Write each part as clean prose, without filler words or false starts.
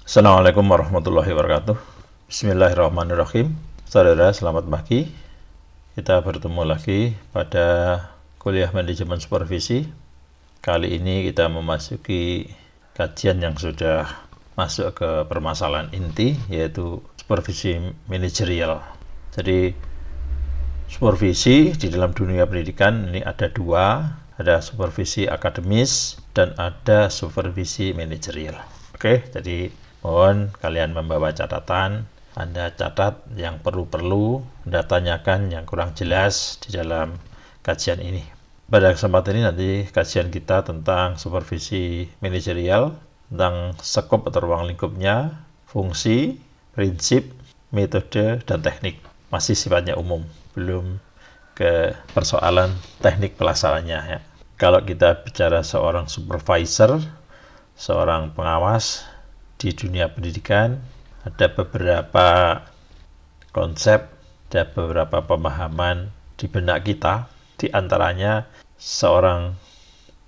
Assalamualaikum warahmatullahi wabarakatuh. Bismillahirrahmanirrahim. Saudara, selamat pagi. Kita bertemu lagi pada kuliah manajemen supervisi. Kali ini kita memasuki kajian yang sudah masuk ke permasalahan inti, yaitu supervisi manajerial. Jadi, supervisi di dalam dunia pendidikan ini ada dua, ada supervisi akademis dan ada supervisi manajerial. Oke, jadi mohon kalian membawa catatan. Anda catat yang perlu-perlu, Anda tanyakan yang kurang jelas di dalam kajian ini. Pada kesempatan ini nanti kajian kita tentang supervisi manajerial, tentang skop atau ruang lingkupnya, fungsi, prinsip, metode, dan teknik. Masih sifatnya umum, belum ke persoalan teknik pelaksananya ya. Kalau kita bicara seorang supervisor, seorang pengawas di dunia pendidikan, ada beberapa konsep, ada beberapa pemahaman di benak kita. Di antaranya seorang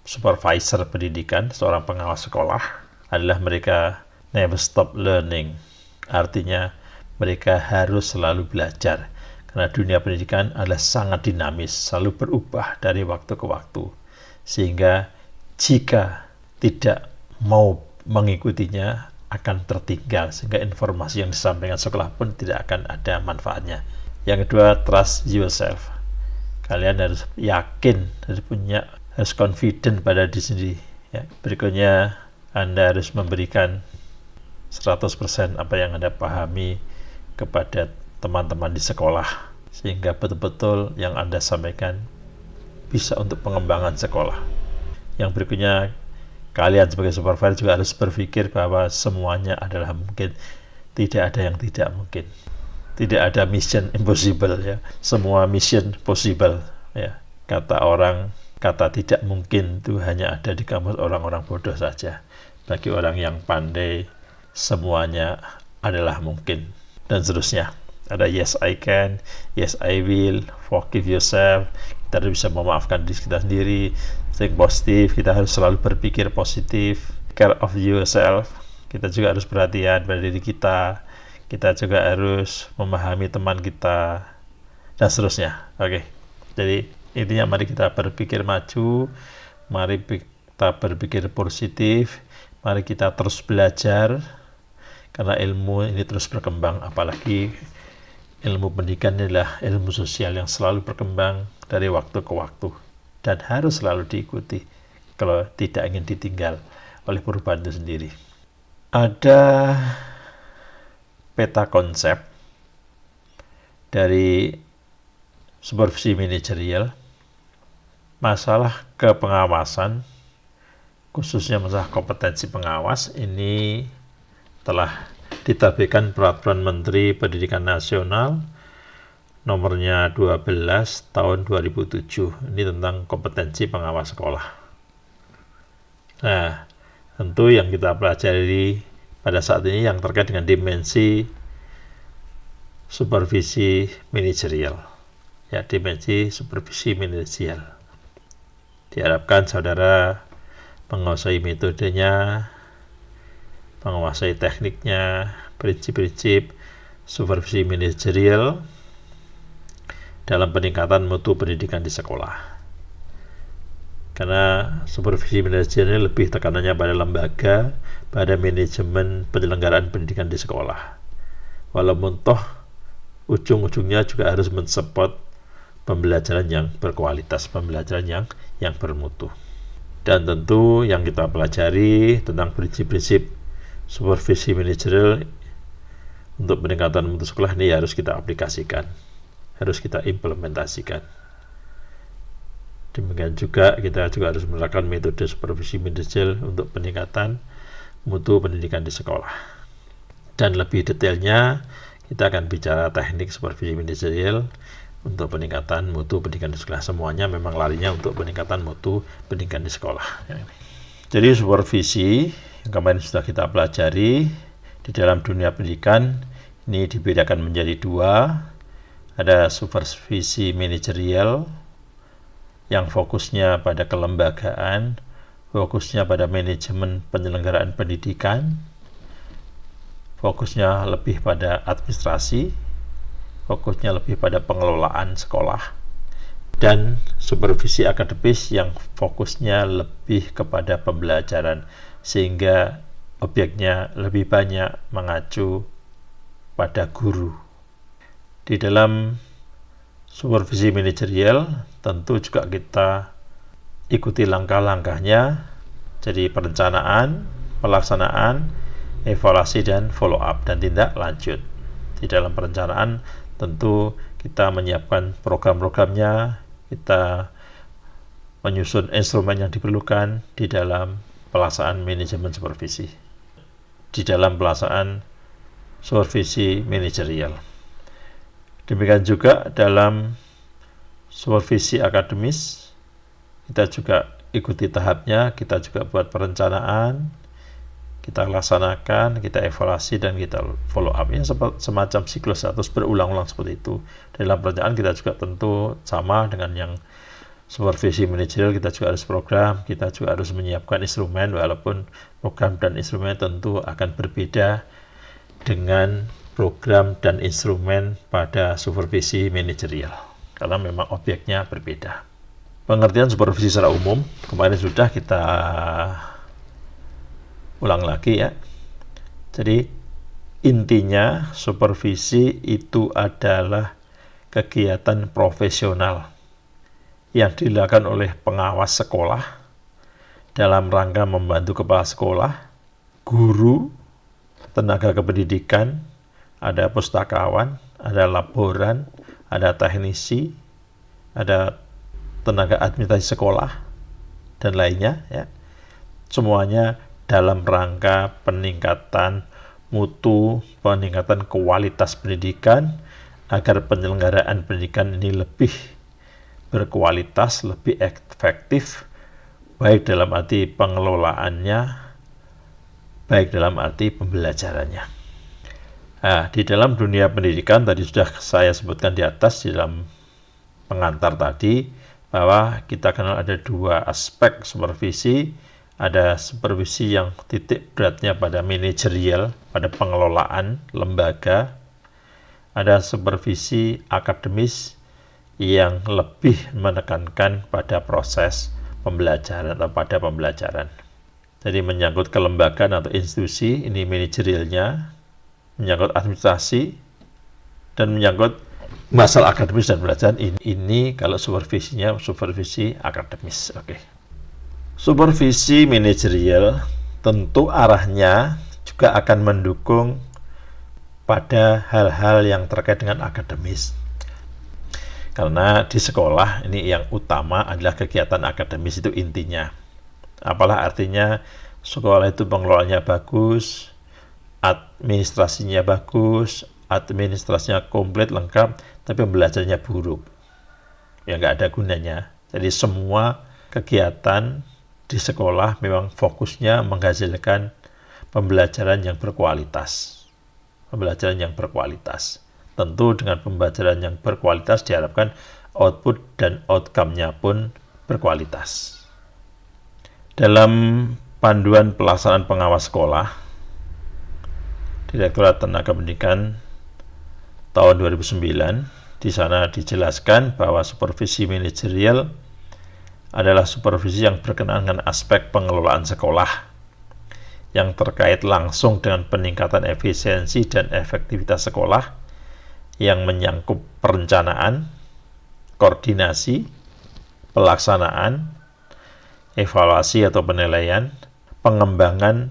supervisor pendidikan, seorang pengawas sekolah adalah mereka never stop learning. Artinya mereka harus selalu belajar. Karena dunia pendidikan adalah sangat dinamis, selalu berubah dari waktu ke waktu. Sehingga jika tidak mau mengikutinya akan tertinggal, sehingga informasi yang disampaikan sekolah pun tidak akan ada manfaatnya. Yang kedua, trust yourself. Kalian harus yakin, harus confident pada diri sendiri ya. Berikutnya, Anda harus memberikan 100% apa yang Anda pahami kepada teman-teman di sekolah, sehingga betul-betul yang Anda sampaikan bisa untuk pengembangan sekolah. Yang berikutnya, kalian sebagai supervisor juga harus berpikir bahwa semuanya adalah mungkin, tidak ada yang tidak mungkin. Tidak ada mission impossible ya, semua mission possible ya. Kata tidak mungkin itu hanya ada di kamus orang-orang bodoh saja. Bagi orang yang pandai, semuanya adalah mungkin, dan seterusnya. Ada yes I can, yes I will, forgive yourself. Kita harus bisa memaafkan diri kita sendiri, think positif, kita harus selalu berpikir positif, care of yourself. Kita juga harus perhatian pada diri kita juga harus memahami teman kita, dan seterusnya. Oke, jadi intinya mari kita berpikir maju, mari kita berpikir positif, mari kita terus belajar, karena ilmu ini terus berkembang, apalagi ilmu pendidikan adalah ilmu sosial yang selalu berkembang dari waktu ke waktu dan harus selalu diikuti kalau tidak ingin ditinggal oleh perubahan itu sendiri. Ada peta konsep dari supervisi manajerial, masalah kepengawasan, khususnya masalah kompetensi pengawas, ini telah diterbitkan Peraturan Menteri Pendidikan Nasional nomornya 12 tahun 2007. Ini tentang kompetensi pengawas sekolah. Nah, tentu yang kita pelajari pada saat ini yang terkait dengan dimensi supervisi manajerial. Ya, dimensi supervisi manajerial. Diharapkan saudara menguasai metodenya, menguasai tekniknya, prinsip-prinsip supervisi manajerial dalam peningkatan mutu pendidikan di sekolah. Karena supervisi manajerial lebih tekanannya pada lembaga, pada manajemen penyelenggaraan pendidikan di sekolah. Walaupun toh ujung-ujungnya juga harus mensupport pembelajaran yang berkualitas, pembelajaran yang bermutu. Dan tentu yang kita pelajari tentang prinsip-prinsip supervisi manajerial untuk peningkatan mutu sekolah ini harus kita aplikasikan, harus kita implementasikan. Demikian juga kita juga harus menerapkan metode supervisi manajerial untuk peningkatan mutu pendidikan di sekolah. Dan lebih detailnya kita akan bicara teknik supervisi manajerial untuk peningkatan mutu pendidikan di sekolah. Semuanya memang larinya untuk peningkatan mutu pendidikan di sekolah. Jadi supervisi yang kemarin sudah kita pelajari di dalam dunia pendidikan ini dibedakan menjadi dua. Ada supervisi manajerial yang fokusnya pada kelembagaan, fokusnya pada manajemen penyelenggaraan pendidikan. fokusnya lebih pada administrasi, fokusnya lebih pada pengelolaan sekolah, dan supervisi akademis yang fokusnya lebih kepada pembelajaran, sehingga objeknya lebih banyak mengacu pada guru. Di dalam supervisi manajerial tentu juga kita ikuti langkah-langkahnya, jadi perencanaan, pelaksanaan, evaluasi, dan follow up, dan tindak lanjut. Di dalam perencanaan tentu kita menyiapkan program-programnya, kita menyusun instrumen yang diperlukan di dalam pelaksanaan manajemen supervisi, di dalam pelaksanaan supervisi manajerial. Demikian juga dalam supervisi akademis, kita juga ikuti tahapnya, kita juga buat perencanaan, kita laksanakan, kita evaluasi, dan kita follow up. Ya, semacam siklus terus berulang-ulang seperti itu. Dalam perencanaan kita juga tentu sama dengan yang supervisi manajerial, kita juga harus program, kita juga harus menyiapkan instrumen, walaupun program dan instrumen tentu akan berbeda dengan program dan instrumen pada supervisi manajerial, karena memang objeknya berbeda. Pengertian supervisi secara umum kemarin sudah kita ulang lagi ya. Jadi intinya supervisi itu adalah kegiatan profesional yang dilakukan oleh pengawas sekolah dalam rangka membantu kepala sekolah, guru, tenaga kependidikan, ada pustakawan, ada laboran, ada teknisi, ada tenaga administrasi sekolah, dan lainnya ya. Semuanya dalam rangka peningkatan mutu, peningkatan kualitas pendidikan, agar penyelenggaraan pendidikan ini lebih berkualitas, lebih efektif, baik dalam arti pengelolaannya, baik dalam arti pembelajarannya. Nah, di dalam dunia pendidikan tadi sudah saya sebutkan di atas di dalam pengantar tadi, bahwa kita kenal ada dua aspek supervisi. Ada supervisi yang titik beratnya pada manajerial, pada pengelolaan lembaga. Ada supervisi akademis yang lebih menekankan pada proses pembelajaran atau pada pembelajaran. Jadi menyangkut kelembagaan atau institusi, ini manajerialnya, menyangkut administrasi, dan menyangkut masalah akademis dan pembelajaran. Ini kalau supervisinya supervisi akademis. Oke. Supervisi manajerial tentu arahnya juga akan mendukung pada hal-hal yang terkait dengan akademis. Karena di sekolah ini yang utama adalah kegiatan akademis, itu intinya. Apalah artinya sekolah itu pengelolaannya bagus, administrasinya bagus, administrasinya komplit lengkap, tapi pembelajarannya buruk, ya nggak ada gunanya. Jadi semua kegiatan di sekolah memang fokusnya menghasilkan pembelajaran yang berkualitas. Pembelajaran yang berkualitas. Tentu dengan pembelajaran yang berkualitas diharapkan output dan outcome-nya pun berkualitas. Dalam panduan pelaksanaan pengawas sekolah, Direktorat Tenaga Pendidikan tahun 2009, di sana dijelaskan bahwa supervisi manajerial adalah supervisi yang berkenaan dengan aspek pengelolaan sekolah yang terkait langsung dengan peningkatan efisiensi dan efektivitas sekolah, yang menyangkut perencanaan, koordinasi, pelaksanaan, evaluasi atau penilaian, pengembangan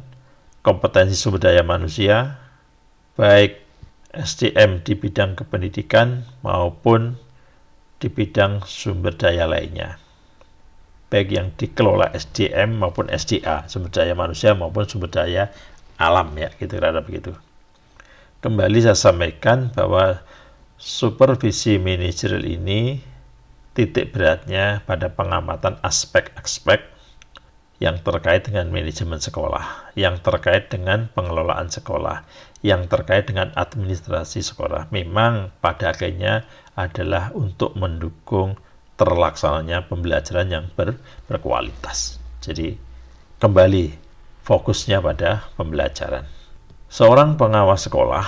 kompetensi sumber daya manusia, baik SDM di bidang kependidikan maupun di bidang sumber daya lainnya, baik yang dikelola SDM maupun SDA, sumber daya manusia maupun sumber daya alam, ya, gitu, kira-kira begitu. Kembali saya sampaikan bahwa supervisi manajerial ini titik beratnya pada pengamatan aspek-aspek yang terkait dengan manajemen sekolah, yang terkait dengan pengelolaan sekolah, yang terkait dengan administrasi sekolah. Memang pada akhirnya adalah untuk mendukung terlaksananya pembelajaran yang berkualitas. Jadi kembali fokusnya pada pembelajaran. Seorang pengawas sekolah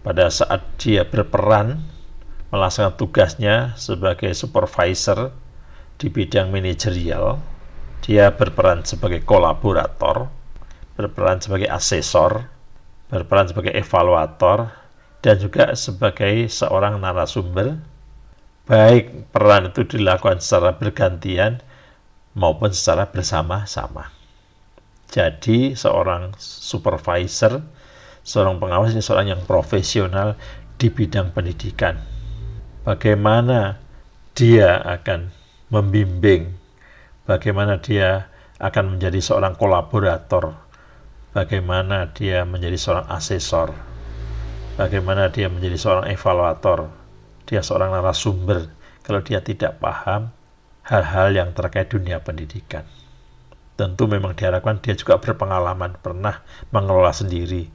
pada saat dia berperan melaksanakan tugasnya sebagai supervisor di bidang manajerial, dia berperan sebagai kolaborator, berperan sebagai asesor, berperan sebagai evaluator, dan juga sebagai seorang narasumber, baik peran itu dilakukan secara bergantian maupun secara bersama-sama. Jadi seorang supervisor, seorang pengawas ini seorang yang profesional di bidang pendidikan. Bagaimana dia akan membimbing, bagaimana dia akan menjadi seorang kolaborator, bagaimana dia menjadi seorang asesor, bagaimana dia menjadi seorang evaluator, dia seorang narasumber kalau dia tidak paham hal-hal yang terkait dunia pendidikan. Tentu memang diharapkan dia juga berpengalaman, pernah mengelola sendiri,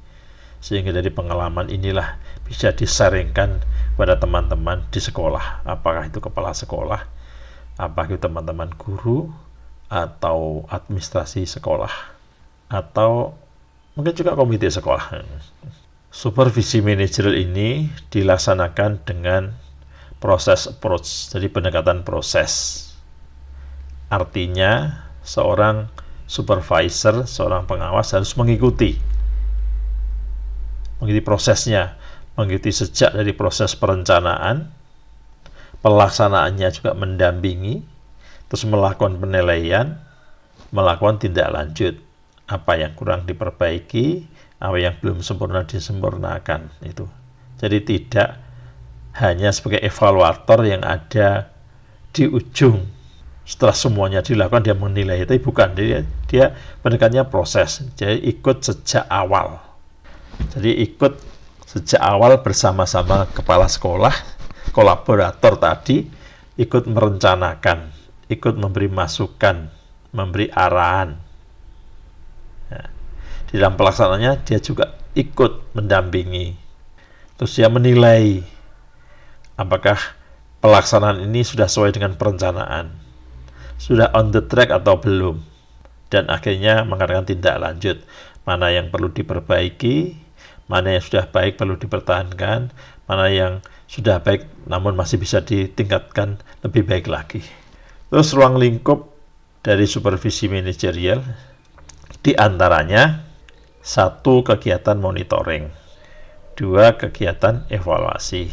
sehingga dari pengalaman inilah bisa disaringkan kepada teman-teman di sekolah, apakah itu kepala sekolah, apakah itu teman-teman guru, atau administrasi sekolah, atau mungkin juga komite sekolah. Supervisi manajerial ini dilaksanakan dengan proses approach, jadi pendekatan proses. Artinya, seorang supervisor, seorang pengawas harus mengikuti prosesnya, mengikuti sejak dari proses perencanaan, pelaksanaannya juga mendampingi, terus melakukan penilaian, melakukan tindak lanjut, apa yang kurang diperbaiki, apa yang belum sempurna disempurnakan itu. Jadi tidak hanya sebagai evaluator yang ada di ujung. Setelah semuanya dilakukan dia menilai, itu bukan, dia pendekatannya proses. Jadi ikut sejak awal. Jadi ikut sejak awal bersama-sama kepala sekolah, kolaborator tadi, ikut merencanakan, ikut memberi masukan, memberi arahan. Nah, di dalam pelaksanaannya dia juga ikut mendampingi. Terus dia menilai apakah pelaksanaan ini sudah sesuai dengan perencanaan, sudah on the track atau belum, dan akhirnya mengadakan tindak lanjut, mana yang perlu diperbaiki, mana yang sudah baik perlu dipertahankan, mana yang sudah baik namun masih bisa ditingkatkan lebih baik lagi. Terus ruang lingkup dari supervisi manajerial diantaranya 1. Kegiatan monitoring, 2. Kegiatan evaluasi,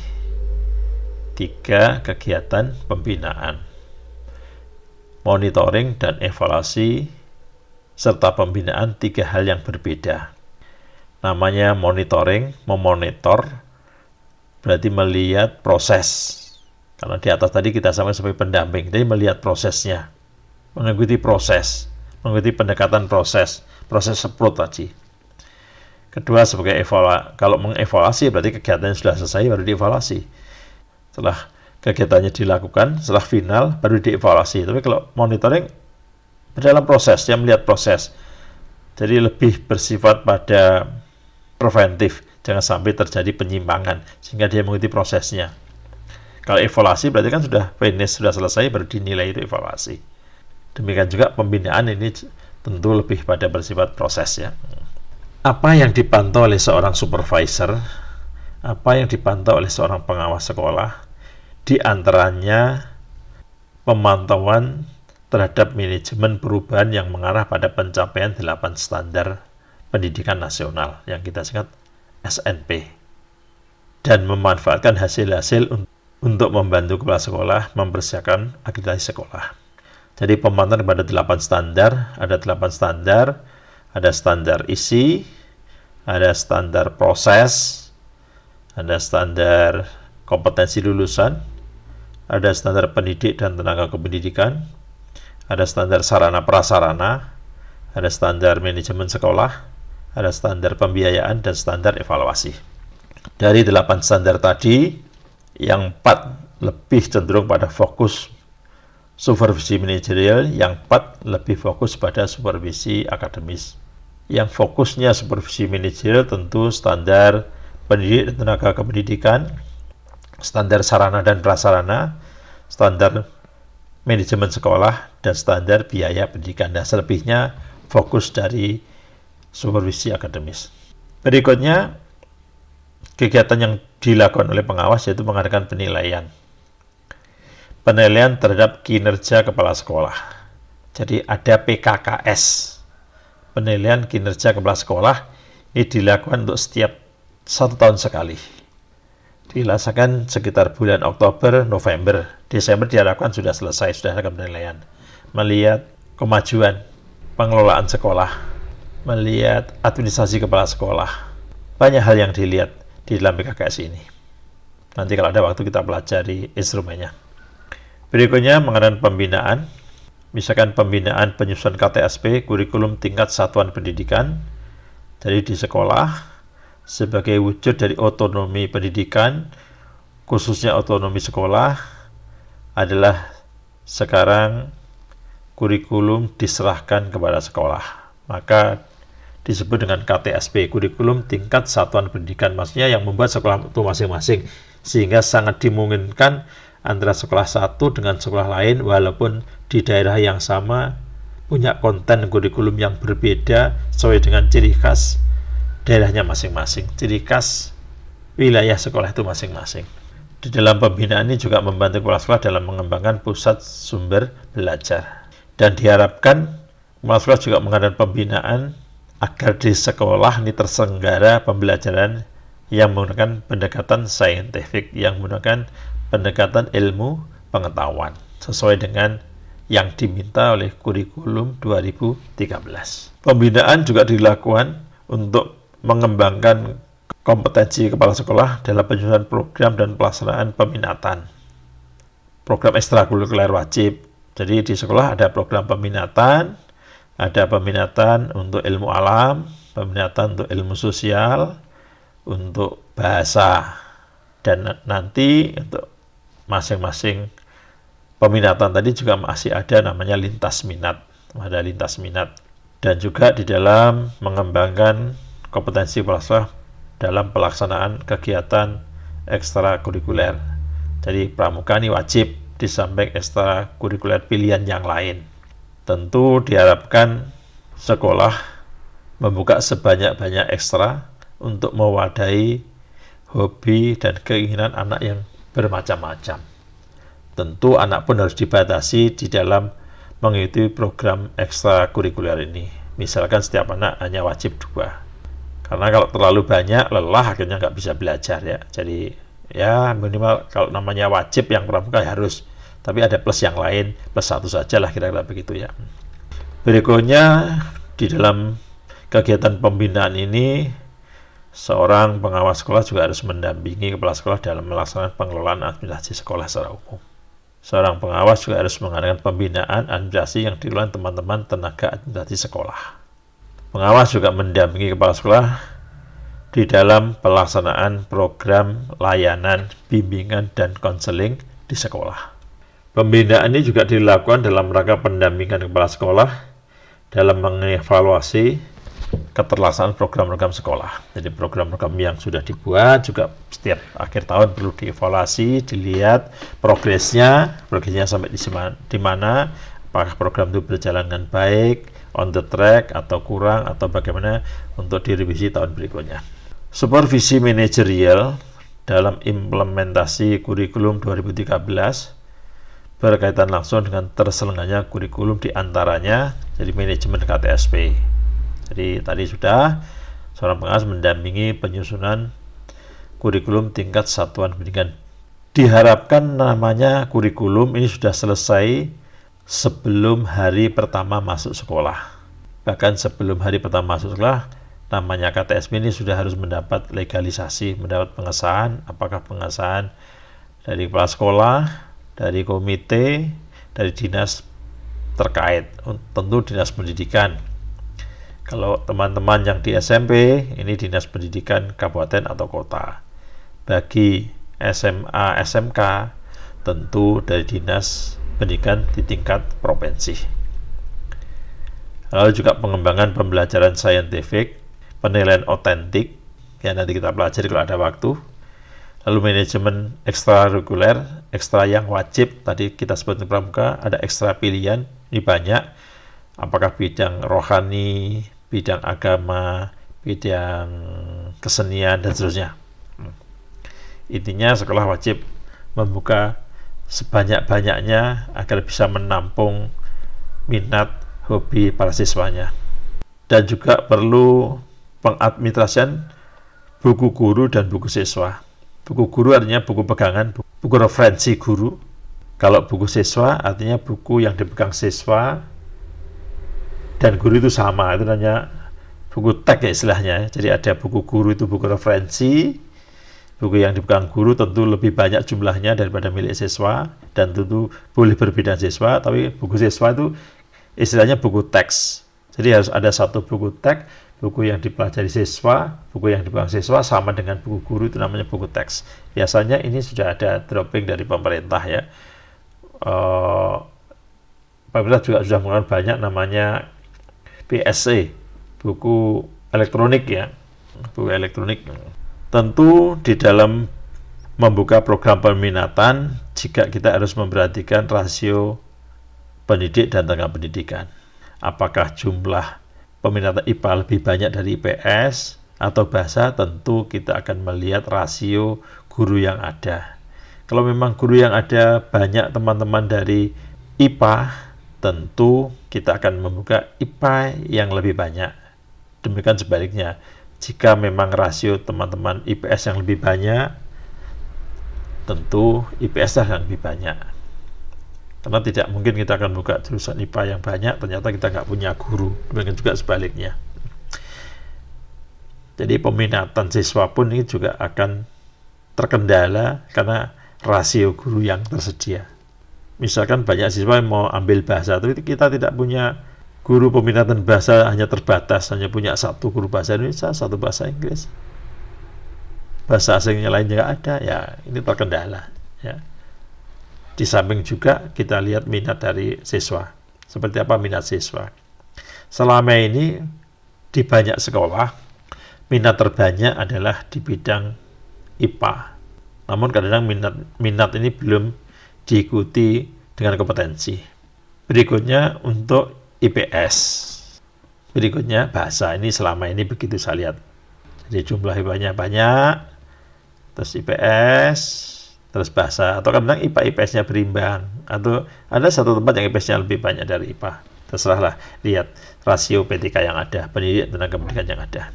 3. Kegiatan pembinaan. Monitoring dan evaluasi serta pembinaan 3 hal yang berbeda. Namanya monitoring, memonitor, berarti melihat proses. Karena di atas tadi kita sama sebagai pendamping, jadi melihat prosesnya, mengikuti proses, mengikuti pendekatan proses approach tadi. Kedua, sebagai kalau mengevaluasi berarti kegiatan yang sudah selesai baru dievaluasi. Setelah kegiatannya dilakukan, setelah final baru dievaluasi. Tapi kalau monitoring dalam proses, dia melihat proses. Jadi lebih bersifat pada preventif, jangan sampai terjadi penyimpangan, sehingga dia mengikuti prosesnya. Kalau evaluasi berarti kan sudah finish, sudah selesai, baru dinilai itu evaluasi. Demikian juga pembinaan ini tentu lebih pada bersifat proses ya. Apa yang dipantau oleh seorang supervisor, apa yang dipantau oleh seorang pengawas sekolah, di antaranya pemantauan terhadap manajemen perubahan yang mengarah pada pencapaian 8 standar pendidikan nasional yang kita singkat SNP, dan memanfaatkan hasil-hasil untuk membantu kepala sekolah mempersiapkan akreditasi sekolah. Jadi pemantauan pada 8 standar, ada 8 standar, ada standar isi, ada standar proses, ada standar kompetensi lulusan, ada standar pendidik dan tenaga kependidikan, ada standar sarana prasarana, ada standar manajemen sekolah, ada standar pembiayaan, dan standar evaluasi. Dari 8 standar tadi, yang 4 lebih cenderung pada fokus supervisi manajerial, yang 4 lebih fokus pada supervisi akademis. Yang fokusnya supervisi manajerial tentu standar pendidik dan tenaga kependidikan, standar sarana dan prasarana, standar manajemen sekolah, dan standar biaya pendidikan. Dan selebihnya fokus dari supervisi akademis. Berikutnya, kegiatan yang dilakukan oleh pengawas yaitu mengadakan penilaian. Penilaian terhadap kinerja kepala sekolah. Jadi ada PKKS, penilaian kinerja kepala sekolah. Ini dilakukan untuk setiap 1 tahun sekali. Dilaksanakan sekitar bulan Oktober, November, Desember diharapkan sudah selesai, sudah ada penilaian. Melihat kemajuan pengelolaan sekolah, melihat administrasi kepala sekolah. Banyak hal yang dilihat di dalam PKKS ini. Nanti kalau ada waktu kita pelajari instrumennya. Berikutnya mengadakan pembinaan. Misalkan pembinaan penyusunan KTSP, kurikulum tingkat satuan pendidikan. Jadi di sekolah, sebagai wujud dari otonomi pendidikan, khususnya otonomi sekolah, adalah sekarang kurikulum diserahkan kepada sekolah. Maka disebut dengan KTSP, kurikulum tingkat satuan pendidikan. Maksudnya yang membuat sekolah itu masing-masing, sehingga sangat dimungkinkan antara sekolah satu dengan sekolah lain, walaupun di daerah yang sama, punya konten kurikulum yang berbeda sesuai dengan ciri khas daerahnya masing-masing, ciri khas wilayah sekolah itu masing-masing. Di dalam pembinaan ini juga membantu kepala sekolah dalam mengembangkan pusat sumber belajar. Dan diharapkan kepala sekolah juga mengadakan pembinaan agar di sekolah ini terselenggara pembelajaran yang menggunakan pendekatan saintifik, yang menggunakan pendekatan ilmu pengetahuan sesuai dengan yang diminta oleh kurikulum 2013. Pembinaan juga dilakukan untuk mengembangkan kompetensi kepala sekolah dalam penyusunan program dan pelaksanaan peminatan. Program ekstrakurikuler wajib. Jadi di sekolah ada program peminatan, ada peminatan untuk ilmu alam, peminatan untuk ilmu sosial, untuk bahasa, dan nanti untuk masing-masing peminatan tadi juga masih ada namanya lintas minat, ada lintas minat. Dan juga di dalam mengembangkan kompetensi kepala sekolah dalam pelaksanaan kegiatan ekstrakurikuler. Jadi pramuka ini wajib di samping ekstrakurikuler pilihan yang lain. Tentu diharapkan sekolah membuka sebanyak-banyak ekstra untuk mewadahi hobi dan keinginan anak yang bermacam-macam. Tentu anak pun harus dibatasi di dalam mengikuti program ekstrakurikuler ini. Misalkan setiap anak hanya wajib 2. Karena kalau terlalu banyak, lelah, akhirnya nggak bisa belajar ya. Jadi ya minimal kalau namanya wajib yang pramuka harus. Tapi ada plus yang lain, plus 1 saja lah kira-kira begitu ya. Berikutnya di dalam kegiatan pembinaan ini, seorang pengawas sekolah juga harus mendampingi kepala sekolah dalam melaksanakan pengelolaan administrasi sekolah secara umum. Seorang pengawas juga harus mengadakan pembinaan administrasi yang dilakukan teman-teman tenaga administrasi sekolah. Pengawas juga mendampingi kepala sekolah di dalam pelaksanaan program layanan, bimbingan, dan konseling di sekolah. Pembinaan ini juga dilakukan dalam rangka pendampingan kepala sekolah dalam mengevaluasi keterlaksanaan program-program sekolah. Jadi program-program yang sudah dibuat juga setiap akhir tahun perlu dievaluasi, dilihat progresnya sampai di mana, apakah program itu berjalan dengan baik, on the track atau kurang, atau bagaimana untuk direvisi tahun berikutnya. Supervisi manajerial dalam implementasi kurikulum 2013 berkaitan langsung dengan terselenggaranya kurikulum diantaranya jadi manajemen KTSP. Jadi tadi sudah seorang pengawas mendampingi penyusunan kurikulum tingkat satuan pendidikan. Diharapkan namanya kurikulum ini sudah selesai sebelum hari pertama masuk sekolah. Bahkan sebelum hari pertama masuk sekolah, namanya KTSP ini sudah harus mendapat legalisasi, mendapat pengesahan, apakah pengesahan dari kepala sekolah, dari komite, dari dinas terkait, tentu dinas pendidikan. Kalau teman-teman yang di SMP, ini dinas pendidikan kabupaten atau kota. Bagi SMA, SMK, tentu dari dinas pendidikan di tingkat provinsi. Lalu juga pengembangan pembelajaran saintifik, penilaian otentik, yang nanti kita pelajari kalau ada waktu. Lalu manajemen ekstrakurikuler, ekstra yang wajib, tadi kita sebut di pramuka, ada ekstra pilihan, ini banyak, apakah bidang rohani, bidang agama, bidang kesenian dan seterusnya. Intinya sekolah wajib membuka sebanyak-banyaknya agar bisa menampung minat hobi para siswanya. Dan juga perlu pengadministrasian buku guru dan buku siswa. Buku guru artinya buku pegangan, buku referensi guru. Kalau buku siswa artinya buku yang dipegang siswa dan guru itu sama, itu namanya buku teks ya istilahnya. Jadi ada buku guru itu buku referensi, buku yang dipegang guru tentu lebih banyak jumlahnya daripada milik siswa, dan tentu boleh berbeda siswa, tapi buku siswa itu istilahnya buku teks. Jadi harus ada satu buku teks, buku yang dipelajari siswa, buku yang dipegang siswa sama dengan buku guru, itu namanya buku teks. Biasanya ini sudah ada dropping dari pemerintah ya. Pemerintah juga sudah menggunakan banyak namanya BSC, buku elektronik ya, buku elektronik. Tentu di dalam membuka program peminatan, jika kita harus memperhatikan rasio pendidik dan tenaga pendidikan. Apakah jumlah peminatan IPA lebih banyak dari IPS atau bahasa, tentu kita akan melihat rasio guru yang ada. Kalau memang guru yang ada banyak teman-teman dari IPA, tentu kita akan membuka IPA yang lebih banyak. Demikian sebaliknya, jika memang rasio teman-teman IPS yang lebih banyak, tentu IPS yang lebih banyak. Karena tidak mungkin kita akan buka jurusan IPA yang banyak, ternyata kita nggak punya guru. Demikian juga sebaliknya. Jadi peminatan siswa pun ini juga akan terkendala karena rasio guru yang tersedia. Misalkan banyak siswa yang mau ambil bahasa, tapi kita tidak punya guru peminatan bahasa, hanya terbatas, hanya punya satu guru bahasa Indonesia, satu bahasa Inggris. Bahasa asingnya lain juga ada, ya ini terkendala. Ya. Di samping juga kita lihat minat dari siswa. Seperti apa minat siswa? Selama ini di banyak sekolah, minat terbanyak adalah di bidang IPA. Namun kadang-kadang minat ini belum diikuti dengan kompetensi. Berikutnya untuk IPS. Berikutnya bahasa. Ini selama ini begitu saya lihat. Jadi jumlah IPA-nya banyak, terus IPS, terus bahasa, atau kadang IPA IPS-nya berimbang, atau ada satu tempat yang IPS-nya lebih banyak dari IPA. Terserahlah, lihat rasio P3K yang ada, pendidik tenaga pendidikan yang ada.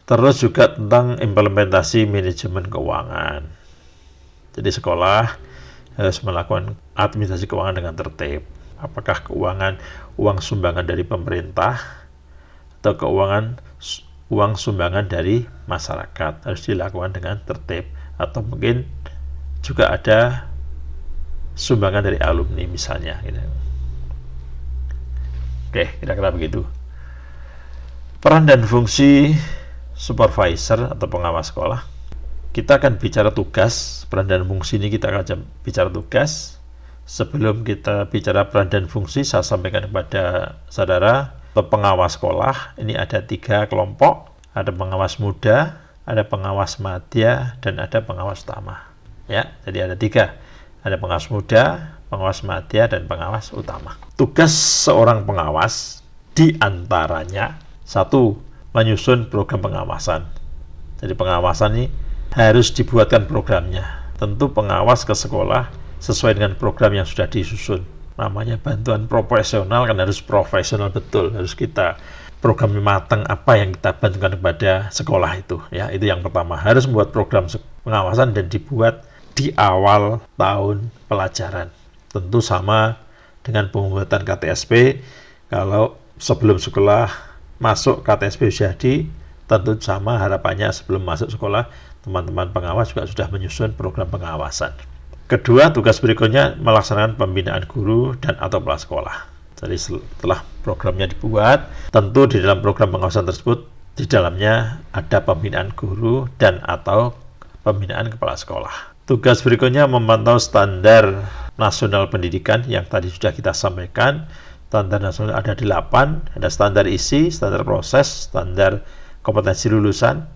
Terus juga tentang implementasi manajemen keuangan. Jadi sekolah harus melakukan administrasi keuangan dengan tertib. Apakah keuangan uang sumbangan dari pemerintah atau keuangan uang sumbangan dari masyarakat, harus dilakukan dengan tertib. Atau mungkin juga ada sumbangan dari alumni misalnya gitu. Oke, kira-kira begitu. Peran dan fungsi supervisor atau pengawas sekolah. Kita akan bicara tugas. Peran dan fungsi ini kita akan bicara tugas. Sebelum kita bicara peran dan fungsi, saya sampaikan kepada saudara, pengawas sekolah ini ada 3 kelompok. Ada pengawas muda, ada pengawas madya, dan ada pengawas utama. Ya, jadi ada 3. Ada pengawas muda, pengawas madya, dan pengawas utama. Tugas seorang pengawas diantaranya 1, menyusun program pengawasan. Jadi pengawasan ini harus dibuatkan programnya. Tentu pengawas ke sekolah sesuai dengan program yang sudah disusun. Namanya bantuan profesional, kan harus profesional betul. Harus kita program matang apa yang kita bantukan kepada sekolah itu. Ya, itu yang pertama. Harus membuat program pengawasan dan dibuat di awal tahun pelajaran. Tentu sama dengan pembuatan KTSP. Kalau sebelum sekolah masuk KTSP jadi, tentu sama harapannya sebelum masuk sekolah, teman-teman pengawas juga sudah menyusun program pengawasan. Kedua, tugas berikutnya melaksanakan pembinaan guru dan atau kepala sekolah. Jadi setelah programnya dibuat, tentu di dalam program pengawasan tersebut, di dalamnya ada pembinaan guru dan atau pembinaan kepala sekolah. Tugas berikutnya memantau standar nasional pendidikan yang tadi sudah kita sampaikan. Standar nasional ada 8, ada standar isi, standar proses, standar kompetensi lulusan,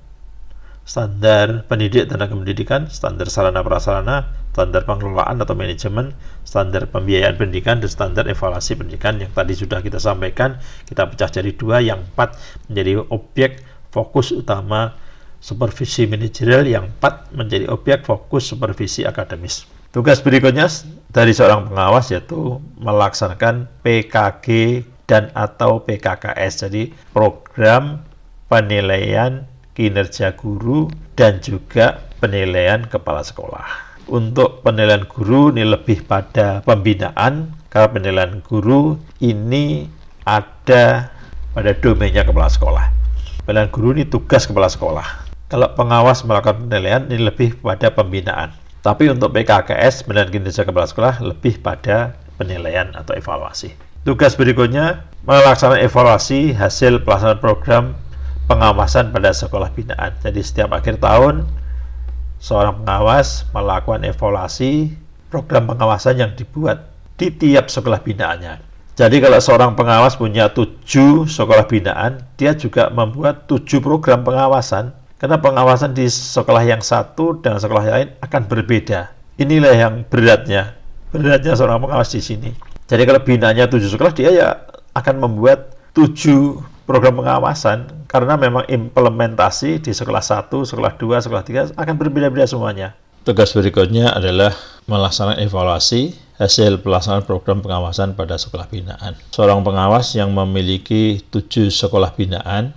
standar pendidik tenaga pendidikan, standar sarana prasarana, standar pengelolaan atau manajemen, standar pembiayaan pendidikan, dan standar evaluasi pendidikan yang tadi sudah kita sampaikan. Kita pecah jadi 2, yang 4 menjadi objek fokus utama supervisi manajerial, yang 4 menjadi objek fokus supervisi akademis. Tugas berikutnya dari seorang pengawas yaitu melaksanakan PKG dan atau PKKS, jadi program penilaian kinerja guru dan juga penilaian kepala sekolah. Untuk penilaian guru ini lebih pada pembinaan, karena penilaian guru ini ada pada domainnya kepala sekolah. Penilaian guru ini tugas kepala sekolah. Kalau pengawas melakukan penilaian ini lebih pada pembinaan. Tapi untuk PKKS, penilaian kinerja kepala sekolah, lebih pada penilaian atau evaluasi. Tugas berikutnya, melaksanakan evaluasi hasil pelaksanaan program pengawasan pada sekolah binaan. Jadi setiap akhir tahun, seorang pengawas melakukan evaluasi program pengawasan yang dibuat di tiap sekolah binaannya. Jadi kalau seorang pengawas punya 7 sekolah binaan, dia juga membuat 7 program pengawasan, karena pengawasan di sekolah yang satu dan sekolah yang lain akan berbeda. Inilah yang beratnya seorang pengawas di sini. Jadi kalau binaannya 7 sekolah, dia ya akan membuat 7 program pengawasan, karena memang implementasi di sekolah 1, sekolah 2, sekolah 3 akan berbeda-beda semuanya. Tugas berikutnya adalah melaksanakan evaluasi hasil pelaksanaan program pengawasan pada sekolah binaan. Seorang pengawas yang memiliki 7 sekolah binaan,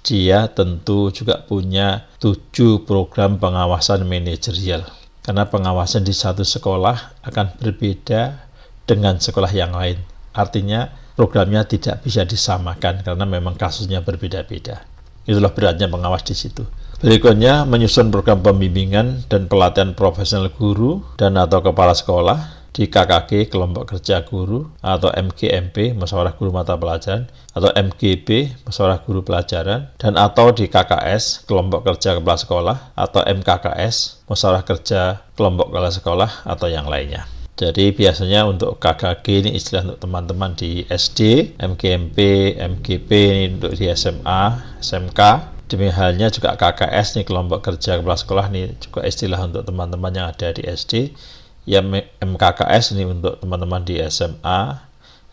dia tentu juga punya 7 program pengawasan manajerial. Karena pengawasan di satu sekolah akan berbeda dengan sekolah yang lain. Artinya programnya tidak bisa disamakan karena memang kasusnya berbeda-beda. Itulah beratnya pengawas di situ. Berikutnya, menyusun program pembimbingan dan pelatihan profesional guru dan atau kepala sekolah di KKG, kelompok kerja guru, atau MGMP, musyawarah guru mata pelajaran, atau MGP, musyawarah guru pelajaran, dan atau di KKS, kelompok kerja kepala sekolah, atau MKKS, musyawarah kerja kelompok kepala sekolah, atau yang lainnya. Jadi biasanya untuk KKG ini istilah untuk teman-teman di SD, MGMP, MGP ini untuk di SMA, SMK. Demi halnya juga KKS nih, kelompok kerja kepala sekolah ini juga istilah untuk teman-teman yang ada di SD. Ya MKKS ini untuk teman-teman di SMA,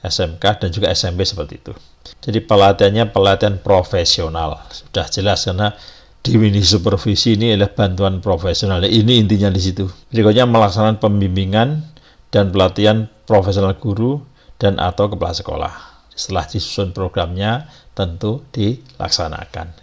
SMK dan juga SMP seperti itu. Jadi pelatihannya pelatihan profesional. Sudah jelas karena definisi supervisi ini adalah bantuan profesional. Ini intinya di situ. Berikutnya melaksanakan pembimbingan dan pelatihan profesional guru dan atau kepala sekolah. Setelah disusun programnya tentu dilaksanakan.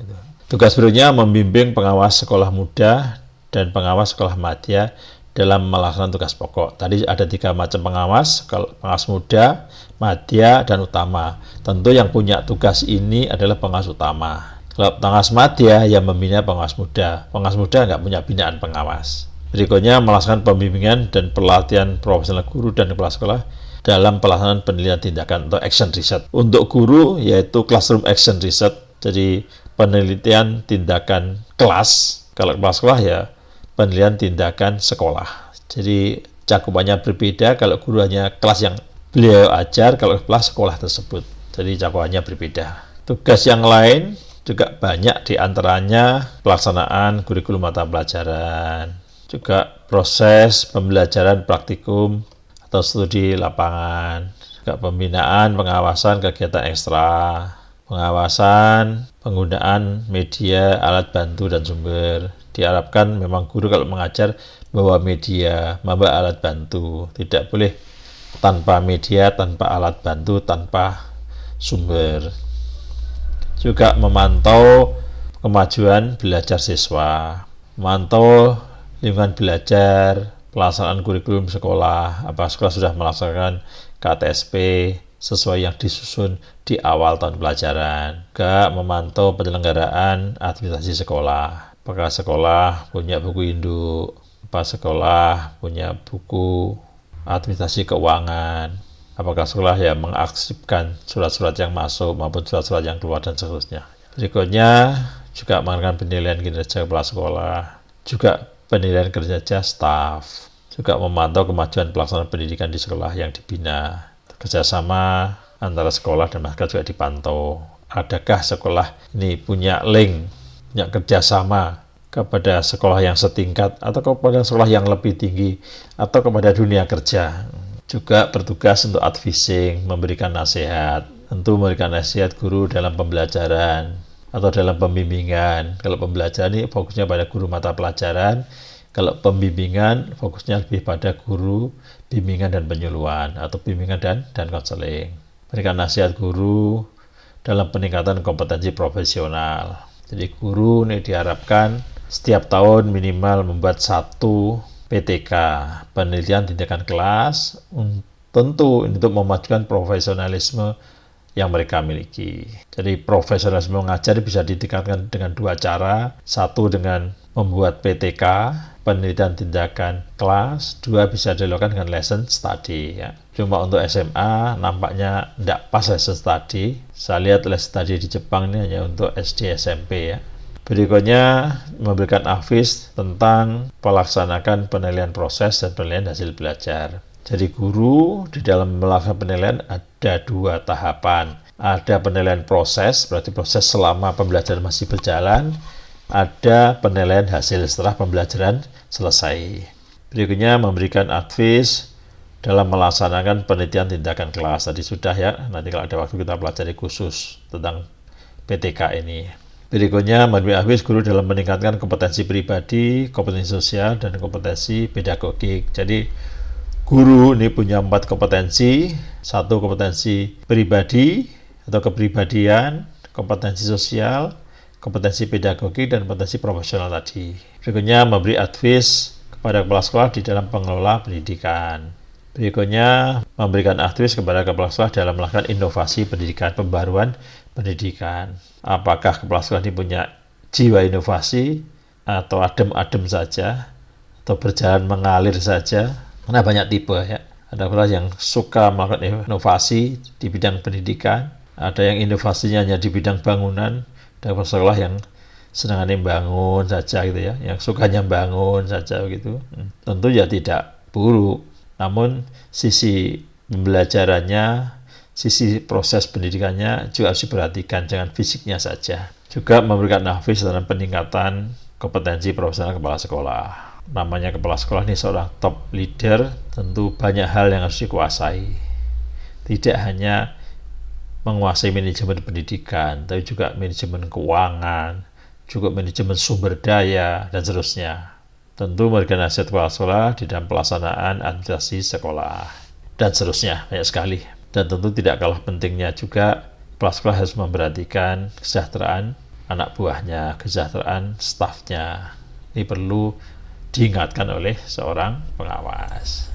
Tugas berikutnya membimbing pengawas sekolah muda dan pengawas sekolah madya dalam melaksanakan tugas pokok. Tadi ada 3 macam pengawas, pengawas muda, madya, dan utama. Tentu yang punya tugas ini adalah pengawas utama. Kalau pengawas madya yang membina pengawas muda nggak punya binaan pengawas. Berikutnya melaksanakan pembimbingan dan pelatihan profesional guru dan kepala sekolah dalam pelaksanaan penelitian tindakan atau action research. Untuk guru yaitu classroom action research, jadi penelitian tindakan kelas. Kalau kepala sekolah ya penelitian tindakan sekolah. Jadi cakupannya berbeda, kalau guru hanya kelas yang beliau ajar, kalau kepala sekolah tersebut. Jadi cakupannya berbeda. Tugas yang lain juga banyak, diantaranya pelaksanaan kurikulum mata pelajaran, juga proses pembelajaran praktikum atau studi lapangan, juga pembinaan, pengawasan kegiatan ekstra, pengawasan penggunaan media, alat bantu dan sumber. Diharapkan memang guru kalau mengajar bawa media, membawa alat bantu, tidak boleh tanpa media, tanpa alat bantu, tanpa sumber. Juga memantau kemajuan belajar siswa, memantau lingkungan belajar, pelaksanaan kurikulum sekolah, apa sekolah sudah melaksanakan KTSP sesuai yang disusun di awal tahun pelajaran. Juga memantau penyelenggaraan administrasi sekolah. Apakah sekolah punya buku induk, apakah sekolah punya buku administrasi keuangan, apakah sekolah yang mengaksipkan surat-surat yang masuk maupun surat-surat yang keluar dan seterusnya. Berikutnya juga melakukan penilaian kinerja kepala sekolah, juga penilaian kinerja staf, juga memantau kemajuan pelaksanaan pendidikan di sekolah yang dibina. Kerjasama antara sekolah dan masyarakat juga dipantau. Adakah sekolah ini punya link, punya kerjasama kepada sekolah yang setingkat atau kepada sekolah yang lebih tinggi atau kepada dunia kerja. Juga bertugas untuk advising, memberikan nasihat. Tentu memberikan nasihat guru dalam pembelajaran, atau dalam pembimbingan. Kalau pembelajaran ini fokusnya pada guru mata pelajaran, kalau pembimbingan fokusnya lebih pada guru bimbingan dan penyuluhan atau bimbingan dan konseling. Berikan nasihat guru dalam peningkatan kompetensi profesional. Jadi guru ini diharapkan setiap tahun minimal membuat 1 PTK, penelitian tindakan kelas, tentu untuk memajukan profesionalisme yang mereka miliki. Jadi profesionalisme mengajar bisa ditingkatkan dengan 2 cara. 1 dengan membuat PTK, penelitian tindakan kelas. 2 bisa dilakukan dengan lesson study. Ya. Cuma untuk SMA nampaknya tidak pas lesson study. Saya lihat lesson study di Jepang ini hanya untuk SD SMP ya. Berikutnya memberikan advice tentang pelaksanaan penilaian proses dan penilaian hasil belajar. Jadi guru di dalam melakukan penilaian ada 2 tahapan. Ada penilaian proses, berarti proses selama pembelajaran masih berjalan. Ada penilaian hasil setelah pembelajaran selesai. Berikutnya memberikan advice dalam melaksanakan penelitian tindakan kelas. Tadi sudah ya, nanti kalau ada waktu kita pelajari khusus tentang PTK ini. Berikutnya memberi advice guru dalam meningkatkan kompetensi pribadi, kompetensi sosial, dan kompetensi pedagogik. Jadi guru ini punya 4 kompetensi. 1 kompetensi pribadi atau kepribadian, kompetensi sosial, kompetensi pedagogik, dan kompetensi profesional tadi. Berikutnya memberi advice kepada kepala sekolah di dalam pengelola pendidikan. Berikutnya memberikan advice kepada kepala sekolah dalam melakukan inovasi pendidikan, pembaruan pendidikan. Apakah kepala sekolah ini punya jiwa inovasi atau adem-adem saja atau berjalan mengalir saja? Karena banyak tipe ya. Ada kepala yang suka melakukan inovasi di bidang pendidikan, ada yang inovasinya hanya di bidang bangunan, ada kepala sekolah yang senangannya bangun saja gitu ya, yang sukanya bangun saja gitu. Tentu ya tidak buruk, namun sisi pembelajarannya, sisi proses pendidikannya juga harus diperhatikan, jangan fisiknya saja. Juga memberikan advice dalam peningkatan kompetensi profesional kepala sekolah. Namanya kepala sekolah ini seorang top leader, tentu banyak hal yang harus dikuasai. Tidak hanya menguasai manajemen pendidikan, tapi juga manajemen keuangan, juga manajemen sumber daya, dan seterusnya. Tentu memberikan nasihat kepala sekolah di dalam pelaksanaan administrasi sekolah, dan seterusnya, banyak sekali. Dan tentu tidak kalah pentingnya juga, kepala sekolah harus memperhatikan kesejahteraan anak buahnya, kesejahteraan stafnya. Ini perlu diingatkan oleh seorang pengawas.